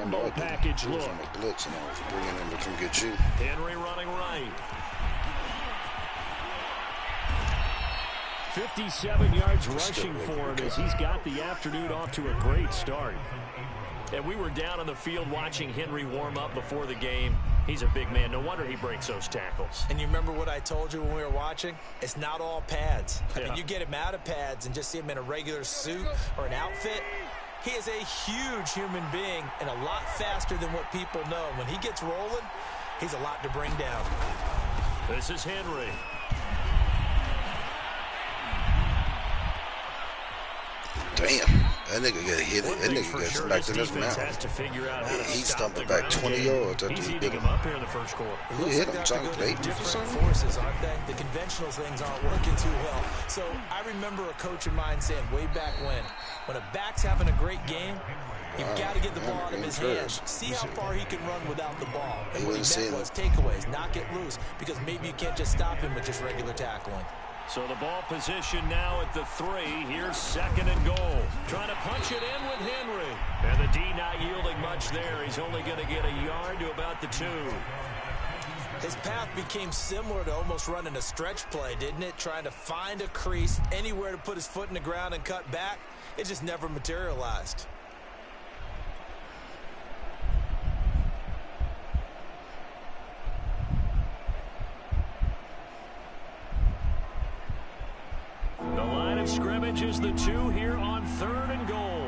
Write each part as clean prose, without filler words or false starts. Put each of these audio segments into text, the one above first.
jumbo package look. Blitz and all, bringing in to get you. Henry running right. 57 yards rushing for him as he's got the afternoon off to a great start. And we were down on the field watching Henry warm up before the game. He's a big man. No wonder he breaks those tackles. And you remember what I told you when we were watching? It's not all pads. I mean, you get him out of pads and just see him in a regular suit or an outfit. He is a huge human being and a lot faster than what people know. When he gets rolling, he's a lot to bring down. This is Henry. Damn, that nigga got hit. That nigga got smacked in his mouth. He stumped back 20 yards after he hit him. Up here in the first quarter. He hit him, John. Different forces, aren't they? The conventional things aren't working too well. So I remember a coach of mine saying way back when a back's having a great game, you've got to get the ball out of his hands. See how far he can run without the ball. And what he meant was takeaways, not get loose, because maybe you can't just stop him with just regular tackling. So the ball position now at the 3. Here's 2nd and goal. Trying to punch it in with Henry. And the D not yielding much there. He's only going to get a yard to about the 2. His path became similar to almost running a stretch play, didn't it? Trying to find a crease, anywhere to put his foot in the ground and cut back. It just never materialized. The line of scrimmage is the 2 here on 3rd and goal.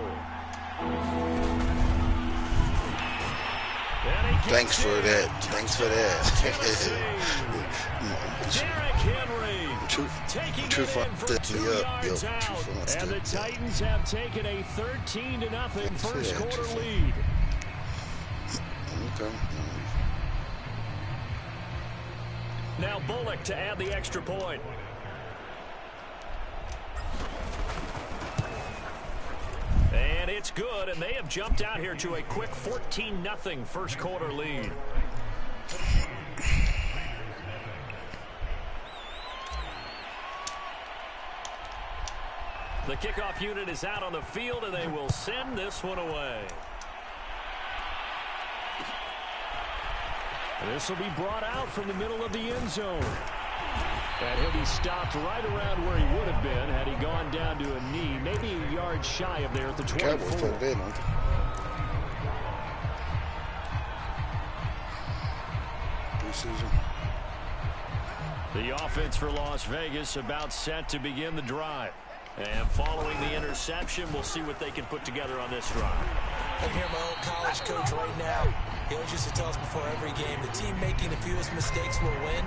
Thanks for that. Thanks for that. Derrick Henry taking it in for 2 yards out. And the Titans have taken a 13-0 first quarter lead. Okay. Now Bullock to add the extra point. And it's good, and they have jumped out here to a quick 14-0 first quarter lead. The kickoff unit is out on the field, and they will send this one away. This will be brought out from the middle of the end zone. And he'll be stopped right around where he would have been had he gone down to a knee, maybe a yard shy of there at the 24. The offense for Las Vegas about set to begin the drive. And following the interception, we'll see what they can put together on this drive. I hear my old college coach right now. He always used to tell us before every game, the team making the fewest mistakes will win.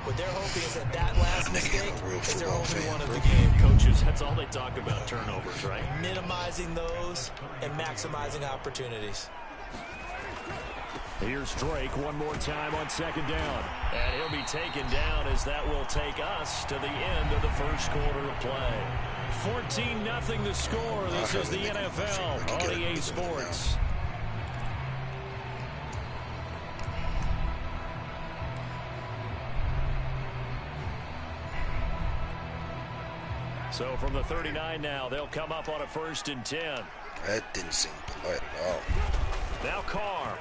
What they're hoping is that last mistake is their only one of the game. Coaches, that's all they talk about, turnovers, right? Minimizing those and maximizing opportunities. Here's Drake one more time on 2nd down. And he'll be taken down as that will take us to the end of the first quarter of play. 14-0 the score. This is the NFL on EA Sports. So from the 39 now, they'll come up on a 1st and 10. That didn't seem polite at all. Now Carr.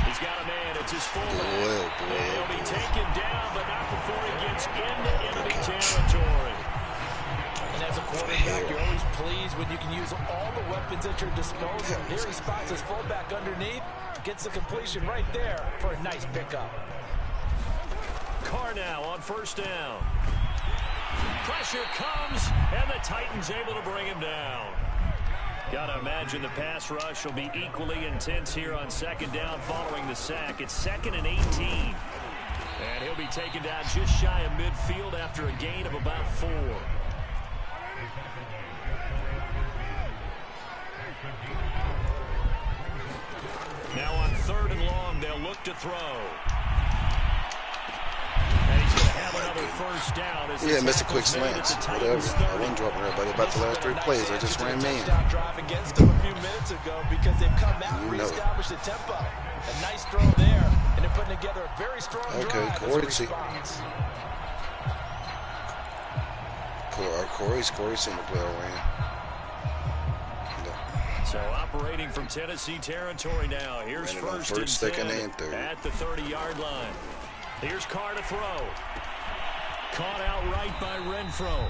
He's got a man. It's his fullback. And he'll be taken down, but not before he gets into enemy territory. And as a quarterback, you're always pleased when you can use all the weapons at your disposal. Here he spots his fullback underneath, gets the completion right there for a nice pickup. Carr now on 1st down. Pressure comes, and the Titans able to bring him down. Gotta imagine the pass rush will be equally intense here on 2nd down following the sack. It's 2nd and 18. And he'll be taken down just shy of midfield after a gain of about 4. Now on 3rd and long, they'll look to throw. Another 1st down. Yeah, missed a quick slants. Whatever. I wasn't dropping everybody about the last 3 plays. I just ran man. Drive against them a few minutes ago because they've come out and reestablished the tempo. A nice throw there, and they're putting together a very strong drive. Corey seemed to play all ran. So operating from Tennessee territory now. Here's first and 10 second, and third. At the 30-yard line. Here's Carr to throw. Caught outright by Renfro.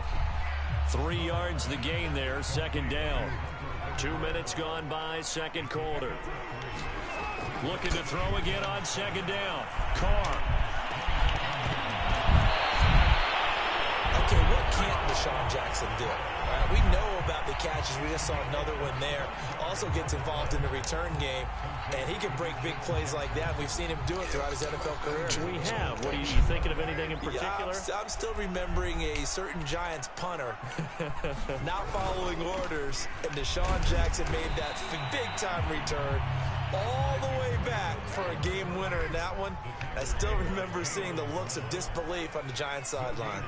3 yards the gain there, second down. 2 minutes gone by, second quarter. Looking to throw again on second down. Carr. Okay, what can't Deshaun Jackson do? We know about the catches. We just saw another one there. Also gets involved in the return game, and he can break big plays like that. We've seen him do it throughout his NFL career. We have. What are you thinking of anything in particular? Yeah, I'm still remembering a certain Giants punter not following orders, and Deshaun Jackson made that big-time return all the way back for a game winner in that one. I still remember seeing the looks of disbelief on the Giants sideline.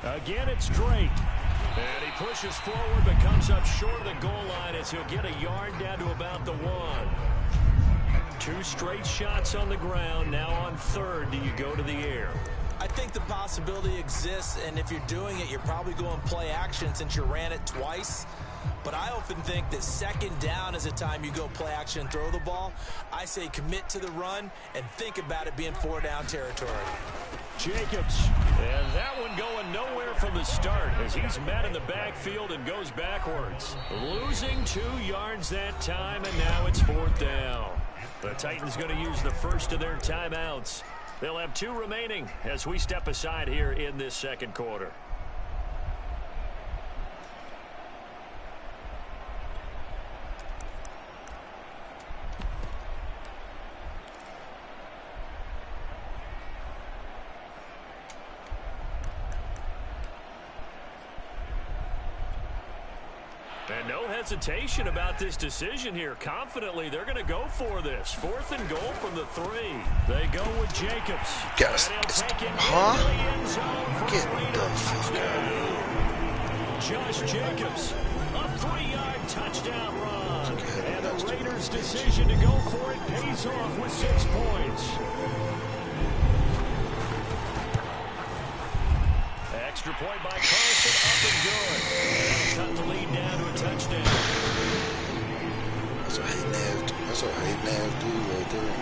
Again, it's Drake. And he pushes forward, but comes up short of the goal line as he'll get a yard down to about the 1. 2 straight shots on the ground. Now on third, do you go to the air? I think the possibility exists, and if you're doing it, you're probably going play action since you ran it twice. But I often think that second down is a time you go play action and throw the ball. I say commit to the run and think about it being 4-down territory. Jacobs, and that one going nowhere from the start as he's met in the backfield and goes backwards. Losing 2 yards that time, and now it's 4th down. The Titans going to use the first of their timeouts. They'll have 2 remaining as we step aside here in this second quarter. And no hesitation about this decision here. Confidently, they're going to go for this. 4th and goal from the 3. They go with Jacobs. Guys, huh? Get the fuck out of here. Josh Jacobs, a 3-yard touchdown run. And the Raiders' decision to go for it pays off with 6 points. Extra point by Carson, up and good. And cut the lead down to a touchdown. That's a hating ass dude right there.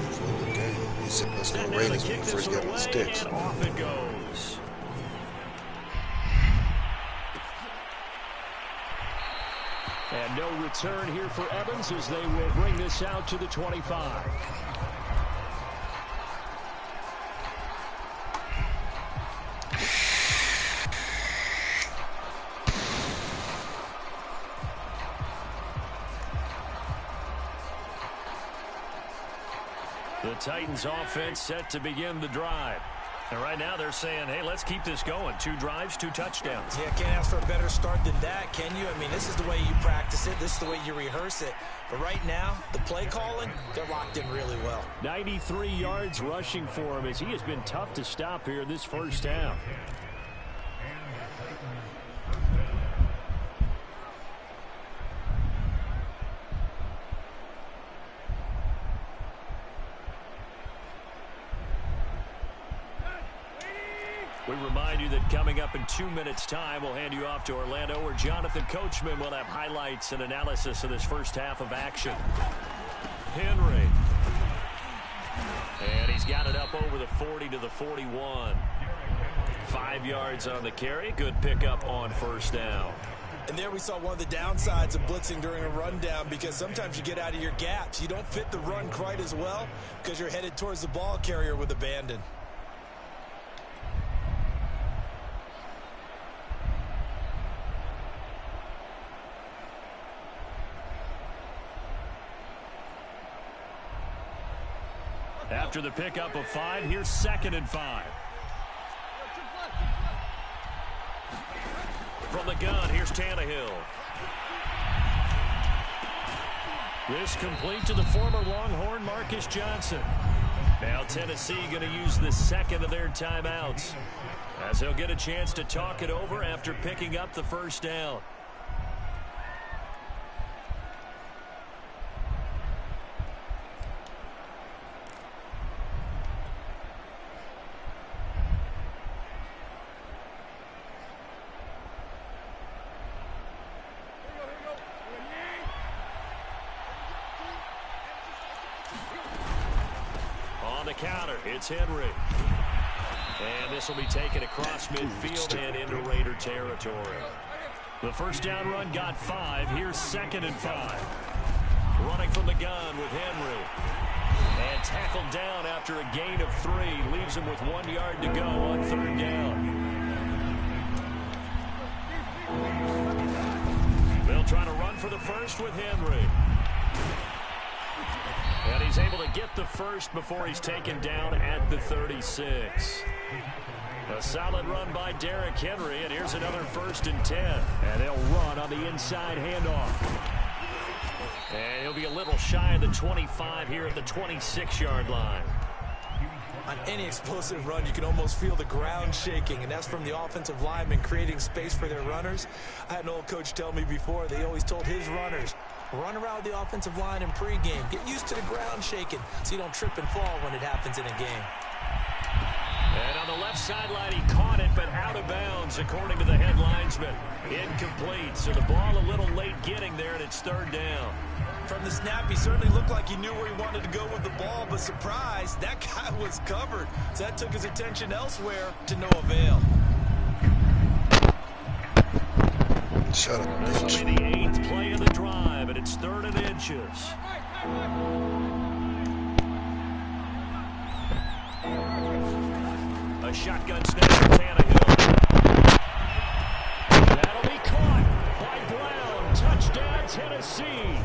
Before the game, he said that's no ratings when he first got on the sticks. And off it goes. And no return here for Evans as they will bring this out to the 25. The Titans offense set to begin the drive. And right now they're saying, hey, let's keep this going. 2 drives, 2 touchdowns. Yeah, can't ask for a better start than that, can you? I mean, this is the way you practice it. This is the way you rehearse it. But right now, the play calling, they're locked in really well. 93 yards rushing for him as he has been tough to stop here this first half. We remind you that coming up in 2 minutes' time, we'll hand you off to Orlando, where Jonathan Coachman will have highlights and analysis of this first half of action. Henry. And he's got it up over the 40 to the 41. 5 yards on the carry. Good pickup on first down. And there we saw one of the downsides of blitzing during a rundown, because sometimes you get out of your gaps. You don't fit the run quite as well because you're headed towards the ball carrier with abandon. After the pickup of 5, here's 2nd and 5. From the gun, here's Tannehill. This complete to the former Longhorn Marcus Johnson. Now Tennessee going to use the second of their timeouts, as they'll get a chance to talk it over after picking up the first down. Counter, it's Henry. And this will be taken across midfield and into Raider territory. The first down run got 5. Here's 2nd and 5. Running from the gun with Henry. And tackled down after a gain of 3. Leaves him with 1 yard to go on 3rd down. They'll try to run for the first with Henry. And he's able to get the first before he's taken down at the 36. A solid run by Derrick Henry, and here's another 1st and 10. And they'll run on the inside handoff. And he'll be a little shy of the 25 here at the 26-yard line. On any explosive run, you can almost feel the ground shaking, and that's from the offensive linemen creating space for their runners. I had an old coach tell me before, they always told his runners, run around the offensive line in pregame. Get used to the ground shaking so you don't trip and fall when it happens in a game. And on the left sideline, he caught it, but out of bounds, according to the head linesman. Incomplete, so the ball a little late getting there, and it's 3rd down. From the snap, he certainly looked like he knew where he wanted to go with the ball, but surprise, that guy was covered. So that took his attention elsewhere to no avail. Shut up, bitch. This will be the 8th play of the drive, and it's 3rd and inches. A shotgun snap for Tannehill. That'll be caught by Brown. Touchdown, Tennessee.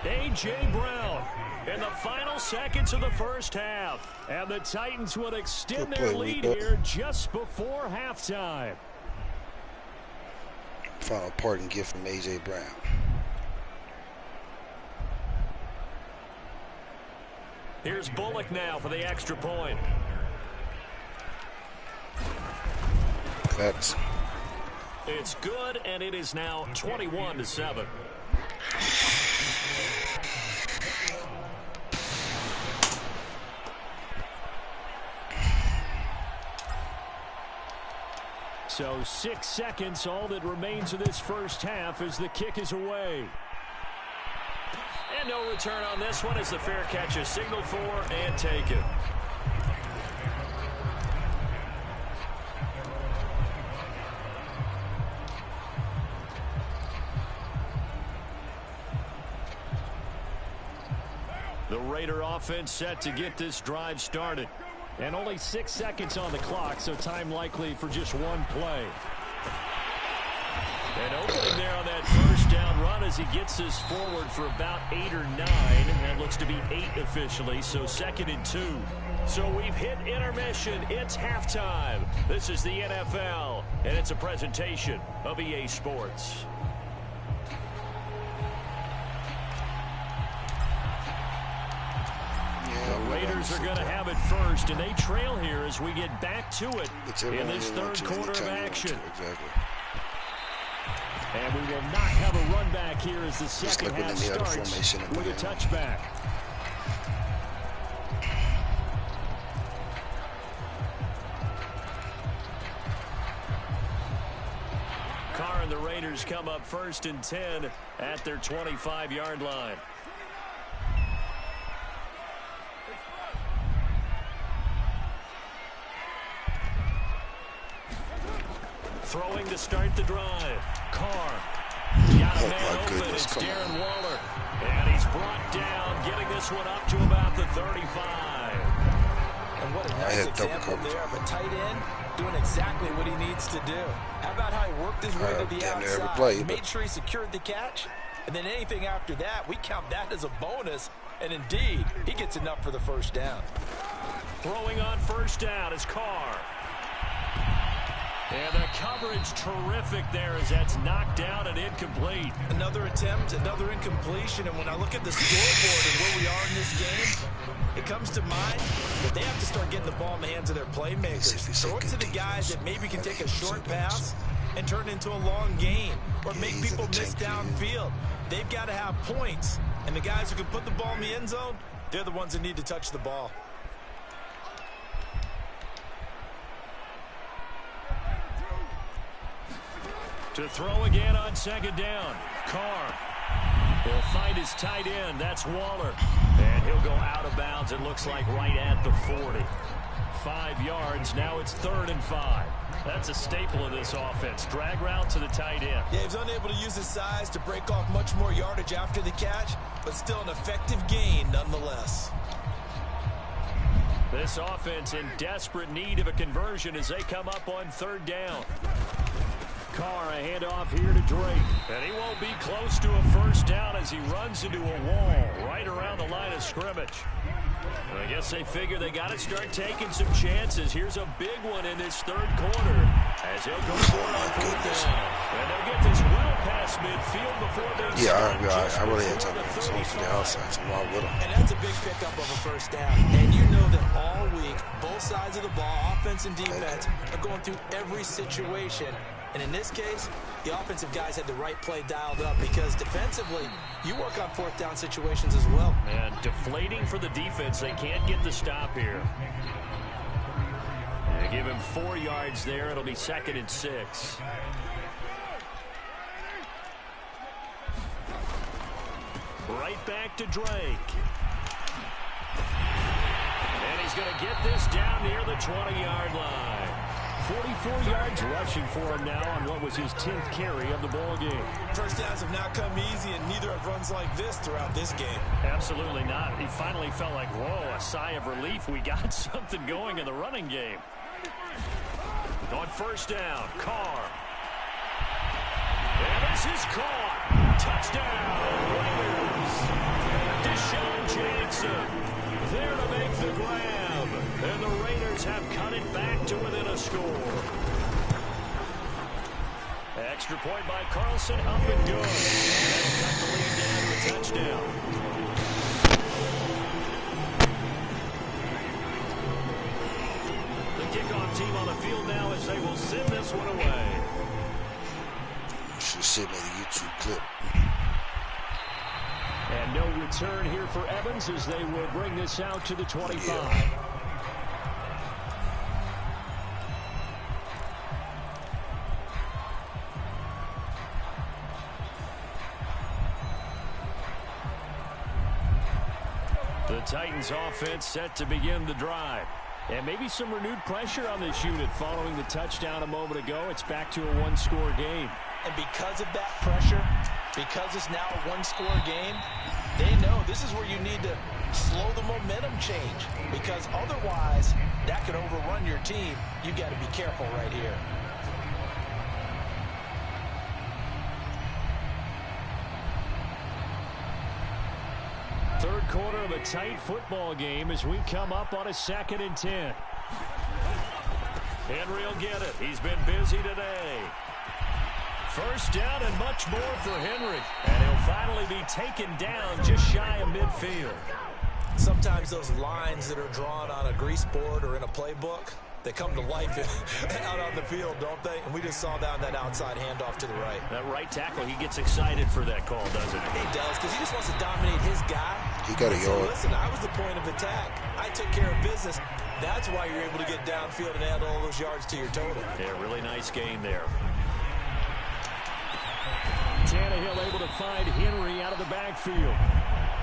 A.J. Brown in the final seconds of the first half. And the Titans will extend their lead here just before halftime. Final parting gift from A.J. Brown. Here's Bullock now for the extra point. That's... It's good, and it is now 21-7. So 6 seconds, all that remains of this first half as the kick is away. And no return on this one as the fair catch is signaled for and taken. The Raider offense set to get this drive started. And only 6 seconds on the clock, so time likely for just one play. And opening there on that first down run as he gets this forward for about 8 or 9. And looks to be 8 officially, so 2nd and 2. So we've hit intermission. It's halftime. This is the NFL, and it's a presentation of EA Sports. The Raiders are going to have it first, and they trail here as we get back to it in this 3rd quarter of action. Exactly. And we will not have a run back here as the second half starts with a touchback. Carr and the Raiders come up 1st and 10 at their 25-yard line. Throwing to start the drive. Carr. Got a man open. It's Darren Waller. And he's brought down, getting this one up to about the 35. And what a nice example there of a tight end doing exactly what he needs to do. How about how he worked his way to the outside? He made sure he secured the catch. And then anything after that, we count that as a bonus. And indeed, he gets enough for the first down. Throwing on first down is Carr. And the coverage terrific there as that's knocked down and incomplete. Another attempt, another incompletion. And when I look at the scoreboard and where we are in this game, it comes to mind that they have to start getting the ball in the hands of their playmakers. Throw it to the guys that maybe can take a short pass and turn it into a long gain or make people miss downfield. They've got to have points. And the guys who can put the ball in the end zone, they're the ones that need to touch the ball. To throw again on second down. Carr. He'll find his tight end. That's Waller. And he'll go out of bounds, it looks like, right at the 40. 5 yards. Now it's 3rd and 5. That's a staple of this offense. Drag route to the tight end. Yeah, he's unable to use his size to break off much more yardage after the catch, but still an effective gain nonetheless. This offense in desperate need of a conversion as they come up on 3rd down. Carr, a handoff here to Drake. And he won't be close to a first down as he runs into a wall right around the line of scrimmage. I guess they figure they got to start taking some chances. Here's a big one in this 3rd quarter as he'll go for it on 4th down. And they'll get this well past midfield before they I really had something for the outside, so I'm with them. And that's a big pickup of a first down. And you know that all week, both sides of the ball, offense and defense, are going through every situation. And in this case, the offensive guys had the right play dialed up because defensively, you work on 4th down situations as well. And deflating for the defense. They can't get the stop here. They give him 4 yards there. It'll be 2nd and 6. Right back to Drake. And he's going to get this down near the 20-yard line. 44 yards rushing for him now on what was his 10th carry of the ball game. First downs have not come easy, and neither have runs like this throughout this game. Absolutely not. He finally felt like, whoa, a sigh of relief. We got something going in the running game. On 1st down, Carr. And this is caught. Touchdown, Raiders. Deshaun Jackson there to make the grab. And the Raiders have cut it back to within a score. Extra point by Carlson, up and good. And cut the lead down to a touchdown. The kickoff team on the field now as they will send this one away. You should send me the YouTube clip. And no return here for Evans as they will bring this out to the 25. Yeah. The Titans offense set to begin the drive. And maybe some renewed pressure on this unit following the touchdown a moment ago. It's back to a 1-score game. And because of that pressure, because it's now a 1-score game, they know this is where you need to slow the momentum change. Because otherwise, that could overrun your team. You got to be careful right here. Third quarter of a tight football game as we come up on a 2nd and 10. Henry will get it. He's been busy today. First down and much more for Henry. And he'll finally be taken down just shy of midfield. Sometimes those lines that are drawn on a grease board or in a playbook, they come to life out on the field, don't they? And we just saw down that outside handoff to the right. That right tackle, he gets excited for that call, doesn't he? He does, because he just wants to dominate his guy. He got a yard. Listen, I was the point of attack. I took care of business. That's why you're able to get downfield and add all those yards to your total. Yeah, really nice game there. Tannehill able to find Henry out of the backfield.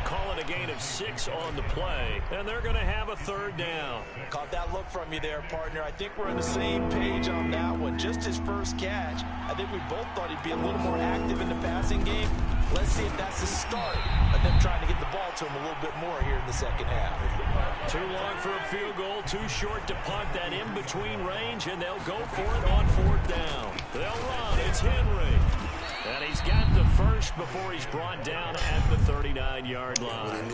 Call it a gain of 6 on the play, and they're going to have a 3rd down. Caught that look from you there, partner. I think we're on the same page on that one. Just his first catch. I think we both thought he'd be a little more active in the passing game. Let's see if that's the start of them trying to get the ball to him a little bit more here in the second half. Too long for a field goal, too short to punt that in-between range, and they'll go for it on 4th down. They'll run. It's Henry. And he's got the first before he's brought down at the 39-yard line.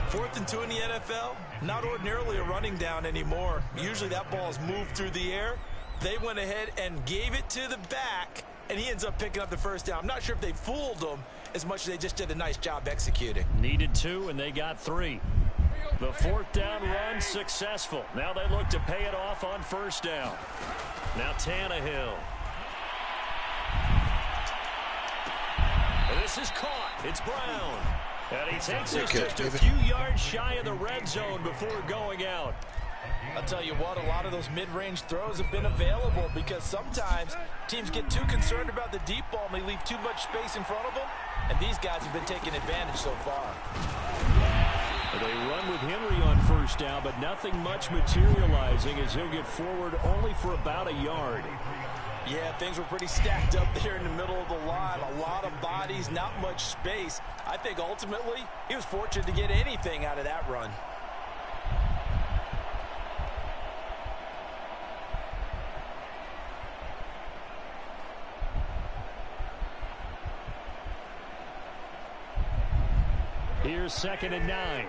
4th and 2 in the NFL, not ordinarily a running down anymore. Usually that ball's moved through the air. They went ahead and gave it to the back, and he ends up picking up the first down. I'm not sure if they fooled him as much as they just did a nice job executing. Needed 2, and they got 3. The 4th down run successful. Now they look to pay it off on 1st down. Now Tannehill. And this is caught. It's Brown. And he takes us just a few yards shy of the red zone before going out. I'll tell you what, a lot of those mid-range throws have been available because sometimes teams get too concerned about the deep ball and they leave too much space in front of them, and these guys have been taking advantage so far. They run with Henry on 1st down, but nothing much materializing as he'll get forward only for about a yard. Yeah, things were pretty stacked up there in the middle of the line. A lot of bodies, not much space. I think ultimately he was fortunate to get anything out of that run. Here's 2nd and 9.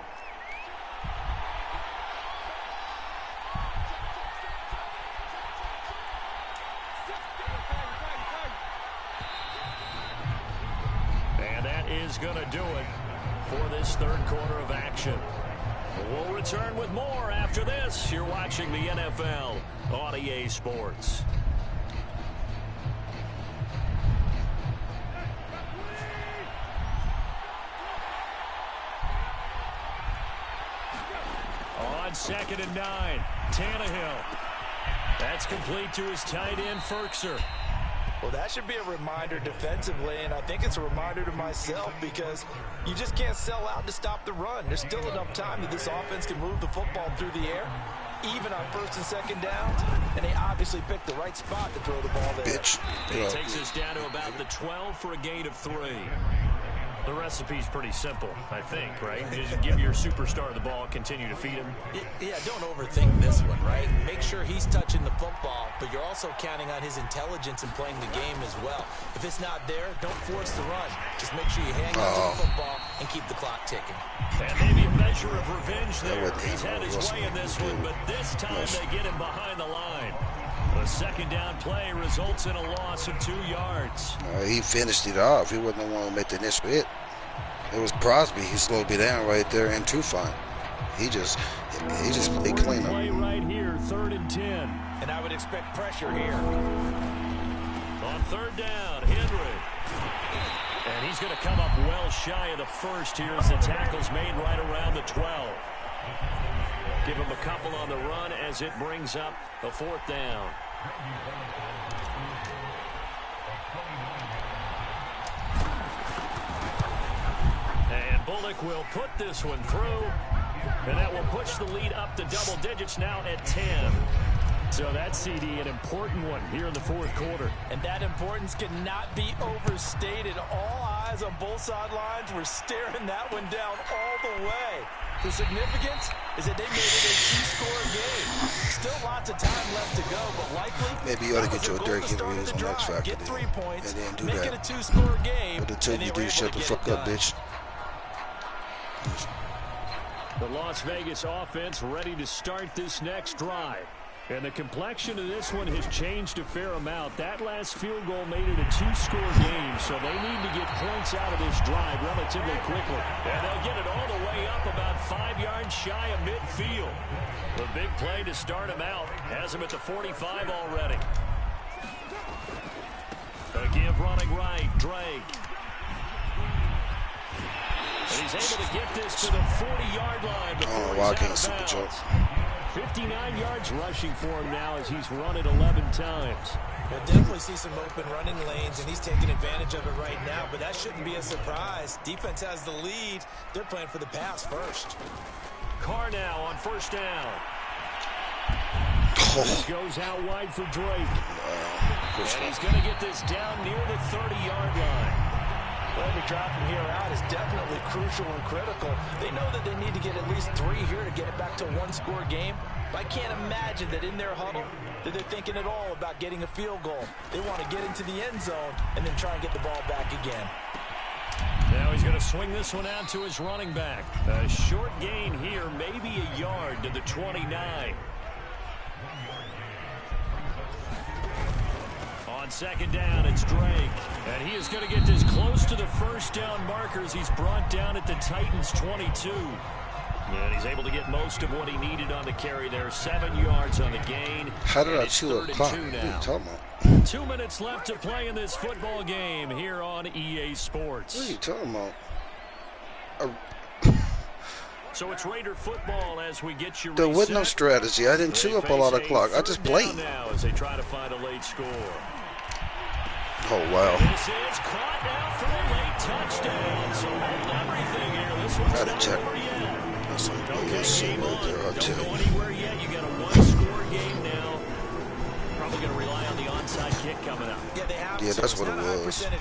And that is going to do it for this 3rd quarter of action. We'll return with more after this. You're watching the NFL on EA Sports. On 2nd and 9, Tannehill. That's complete to his tight end, Ferkser. Well, that should be a reminder defensively, and I think it's a reminder to myself because you just can't sell out to stop the run. There's still enough time that this offense can move the football through the air, even on 1st and 2nd downs, and they obviously picked the right spot to throw the ball there. It takes us down to about the 12 for a gain of 3. The recipe's pretty simple, I think, right? Just give your superstar the ball, continue to feed him. Yeah, don't overthink this one, right? Make sure he's touching the football, but you're also counting on his intelligence in playing the game as well. If it's not there, don't force the run. Just make sure you hang on to the football and keep the clock ticking. And maybe a measure of revenge there. He's had his way in this one, but this time they get him behind the line. The 2nd down play results in a loss of 2 yards. He finished it off. He wasn't the one who made the initial hit. It was Crosby. He slowed me down right there in Trufant. He just played clean. Play right here, 3rd and 10. And I would expect pressure here. On 3rd down, Henry. And he's going to come up well shy of the 1st here as the tackle's made right around the 12. Give him a couple on the run as it brings up a 4th down. And Bullock will put this one through, and that will push the lead up to double digits now at 10. So that CD, an important one here in the 4th quarter. And that importance cannot be overstated. All eyes on both sidelines were staring that one down all the way. The significance is that they made it a 2-score game. Still lots of time left to go, but likely maybe you ought to get your Derrick Henry as an X factor. Get 3 points, and then do make that. it a 2-score game. But until you do, shut the fuck up, bitch. The Las Vegas offense ready to start this next drive. And the complexion of this one has changed a fair amount. That last field goal made it a 2-score game, so they need to get points out of this drive relatively quickly. And they'll get it all the way up about 5 yards shy of midfield. The big play to start him out has him at the 45 already. A give running right, Drake. And he's able to get this to the 40-yard line before he's out of bounds. 59 yards rushing for him now as he's run it 11 times. We'll definitely see some open running lanes, and he's taking advantage of it right now, but that shouldn't be a surprise. Defense has the lead. They're playing for the pass first. Carr now on 1st down. This goes out wide for Drake. And he's going to get this down near the 30-yard line. Well, every drive from here out is definitely crucial and critical. They know that they need to get at least 3 here to get it back to a 1-score game. But I can't imagine that in their huddle that they're thinking at all about getting a field goal. They want to get into the end zone and then try and get the ball back again. Now he's going to swing this one out to his running back. A short gain here, maybe a yard to the 29. second down, it's Drake. And he is going to get this close to the first down markers. He's brought down at the Titans' 22. And he's able to get most of what he needed on the carry there. 7 yards on the gain. How did I chew a clock? What are you talking about? 2 minutes left to play in this football game here on EA Sports. What are you talking about? So it's Raider football as we get you. There was no strategy. I didn't chew up a lot of clock. I just played. Now as they try to find a late score. Oh wow. This is caught now for a late touchdown. So hold everything here. This one's gotta not check. over yet. That's some Okay, shit game right on. there. I'll Don't tell go you. anywhere yet. You got a one-score game now. Probably going to rely on the onside kick coming up. Yeah, that's what it was. And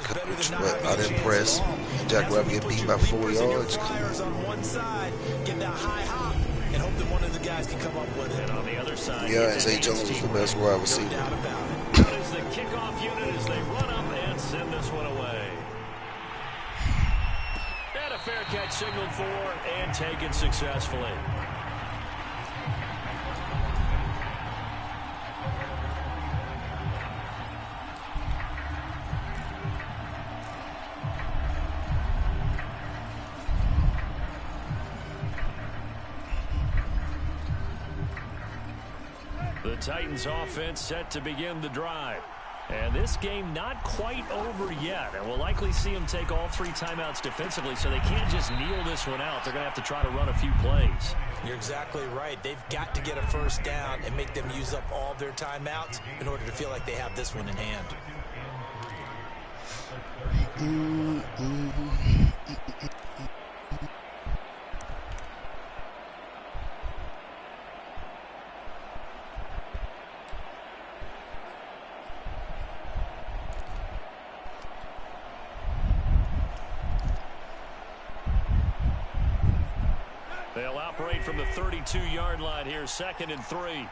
coach, but I didn't press. And Jack Rabbit get beat by 4 yards. On one side, get that high hop, and hope that one of the guys can come up with it. And on the other side, Yeah, and Zay Jones was the best wide receiver. No doubt about it. Out is the kickoff unit as they run up and send this one away. And a fair catch signaled for and taken successfully. The Titans offense set to begin the drive. And this game not quite over yet. And we'll likely see them take all 3 timeouts defensively, so they can't just kneel this one out. They're going to have to try to run a few plays. You're exactly right. They've got to get a first down and make them use up all their timeouts in order to feel like they have this one in hand. They'll operate from the 32-yard line here, 2nd and 3.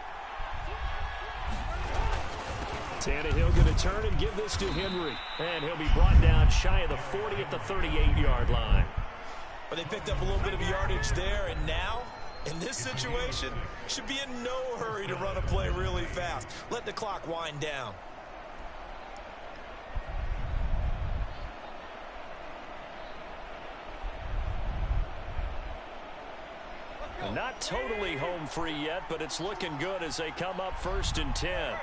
Tannehill going to turn and give this to Henry. And he'll be brought down shy of the 40 at the 38-yard line. But they picked up a little bit of yardage there, and now, in this situation, should be in no hurry to run a play really fast. Let the clock wind down. Not totally home free yet, but it's looking good as they come up 1st and 10.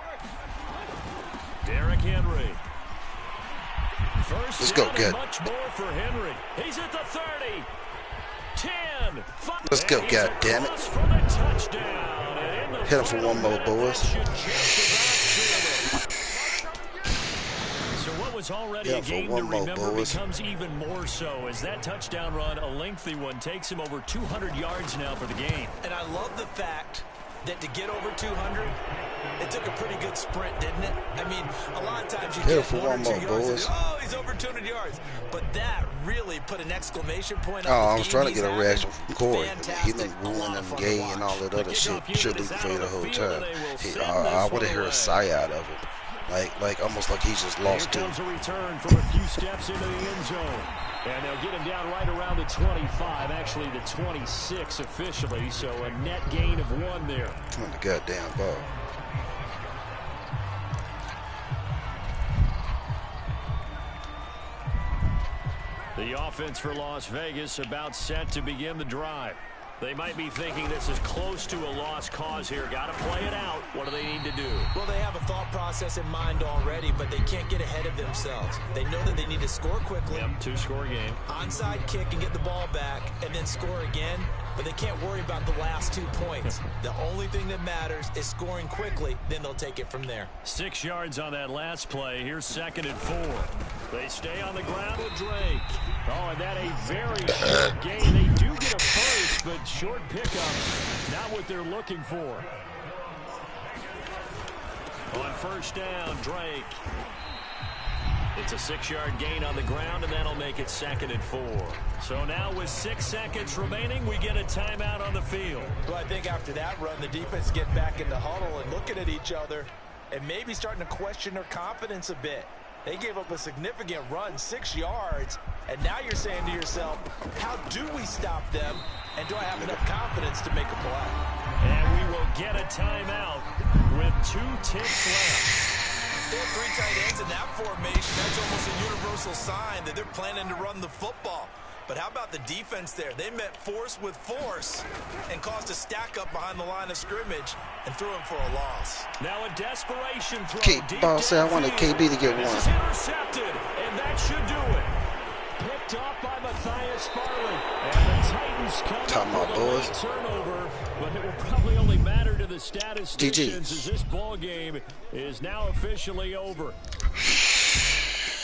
Derrick Henry. First Let's go, down, good. much more for Henry. He's at the 30. 10. 5. Let's go, goddammit. Hit him for one more, boys. So what was already a game to remember becomes even more so as that touchdown run, a lengthy one, takes him over 200 yards now for the game. And I love the fact that to get over 200, it took a pretty good sprint, didn't it? I mean, a lot of times you get 1 or 2 yards and oh, he's over 200 yards. But that really put an exclamation point on the I was trying to get a reaction from Corey. He been Fantastic. ruining them gay and all that other shit. Cheerleading for you the whole time. I would have heard a sigh out of him. Like almost like he just lost Here comes a return from a few steps into the end zone. And they'll get him down right around the 25, actually the 26 officially, so a net gain of 1 there. on the goddamn ball. The offense for Las Vegas about set to begin the drive. They might be thinking this is close to a lost cause here. Got to play it out. What do they need to do? Well, they have a thought process in mind already, but they can't get ahead of themselves. They know that they need to score quickly. Yep, 2-score game. Onside kick and get the ball back and then score again, but they can't worry about the last 2 points. The only thing that matters is scoring quickly, then they'll take it from there. 6 yards on that last play. Here's 2nd and 4. They stay on the ground with Drake. Oh, and that a very short gain. They do get a first, but short pickups, not what they're looking for. On 1st down, Drake. It's a 6-yard gain on the ground, and that'll make it 2nd and 4. So now with 6 seconds remaining, we get a timeout on the field. Well, I think after that run, the defense get back in the huddle and looking at each other and maybe starting to question their confidence a bit. They gave up a significant run, 6 yards, and now you're saying to yourself, how do we stop them, and do I have enough confidence to make a play? And we will get a timeout with 2 ticks left. they have 3 tight ends in that formation. That's almost a universal sign that they're planning to run the football. But how about the defense there? They met force with force and caused a stack up behind the line of scrimmage and threw him for a loss. Now a desperation throw. Ball said I wanted KB to get one. This is intercepted, and that should do it. Picked off by Matthias Farley. And the Titans come up with a late turnover, but it will probably only matter to the statisticians as this ball game is now officially over.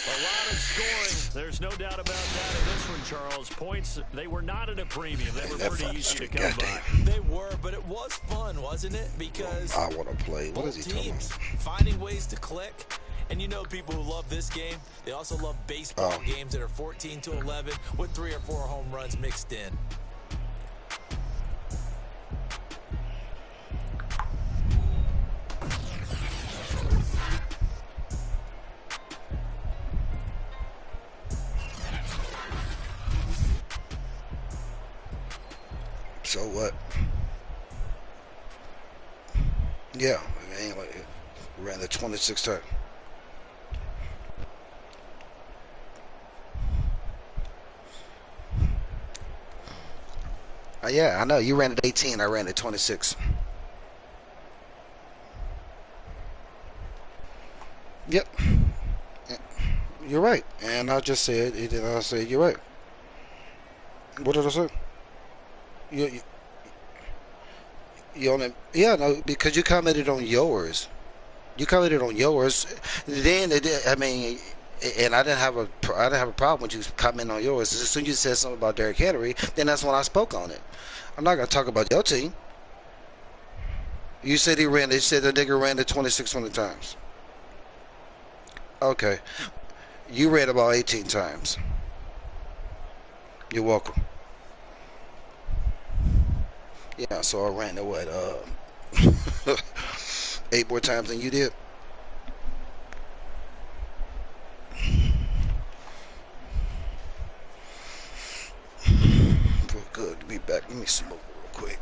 A lot of scoring. There's no doubt about that in this one, Charles. Points, they were not at a premium. They were pretty easy to come by. They were, but it was fun, wasn't it? Because I want to play. What is he talking about? Finding ways to click. And you know people who love this game, they also love baseball games that are 14-11 with 3 or 4 home runs mixed in. So what? Yeah, anyway, ran the 26 time. Yeah, I know. You ran at 18. I ran at 26. Yep. You're right. And I just said it, and I said you're right. What did I say? You only, yeah, no, because you commented on yours. You commented on yours. Then I mean, and I didn't have a problem with you commenting on yours. As soon as you said something about Derrick Henry, then that's when I spoke on it. I'm not gonna talk about your team. You said he ran. They said the nigga ran it 2600 times. Okay, you ran about 18 times. You're welcome. Yeah, so I ran it what 8 more times than you did. Good to be back. Let me smoke real quick.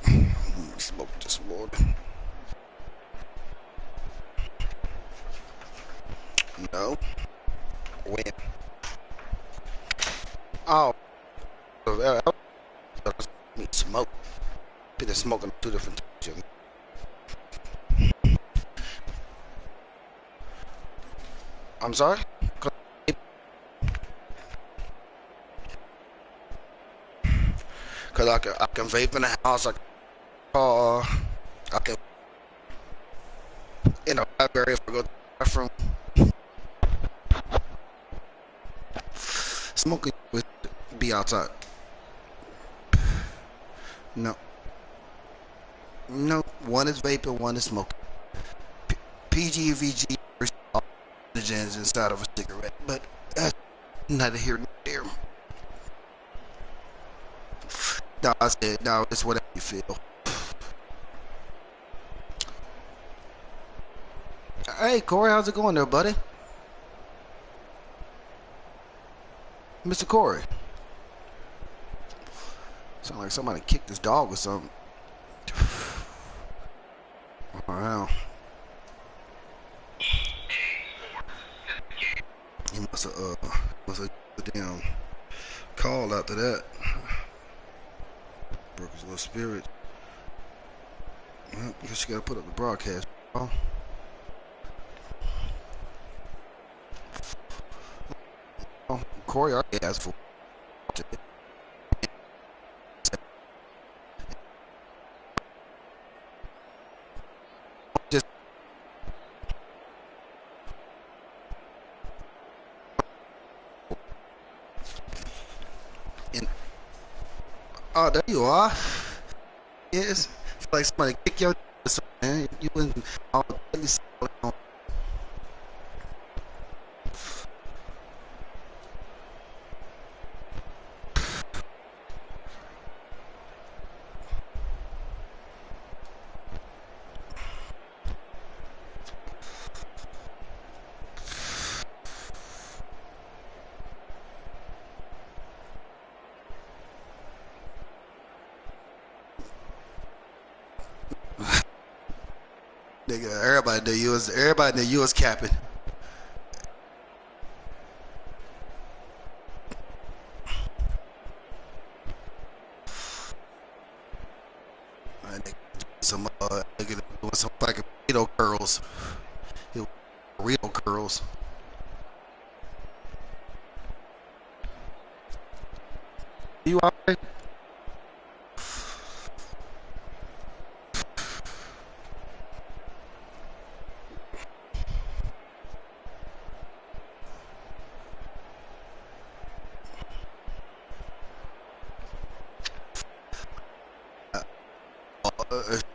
Smoke this more. No. When? Oh. Me smoke. Been smoking 2 different times. I'm sorry? Cause I can vape in the house. I can in the library if I go to the bathroom. Smoking would be outside. No. No. One is vaping, one is smoking. PG and VG are oxygens inside of a cigarette, but that's neither here nor there. No, I said, no, it's whatever you feel. Hey, Corey, how's it going there, buddy? Mr. Corey. Sound like somebody kicked his dog or something. Wow. He must have damn called after that. Broke his little spirit. Well, I guess you gotta put up the broadcast. Oh. Corey already asked for just oh, there you are. Yes, it's like somebody kick your man. You wouldn't all nigga, everybody knew you was capping. some doing some fucking burrito curls. Burrito curls. You alright?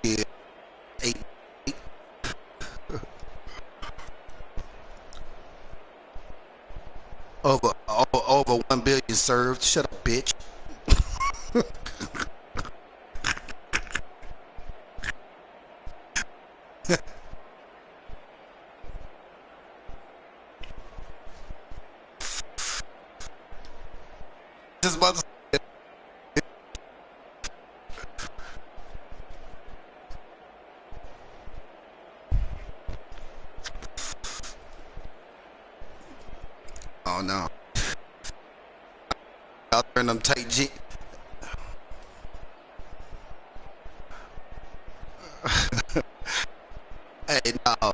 Yeah, 8. Over 1 billion served. Shut up, bitch. Just about to say, oh no. Out there in them tight jeans. Hey, no.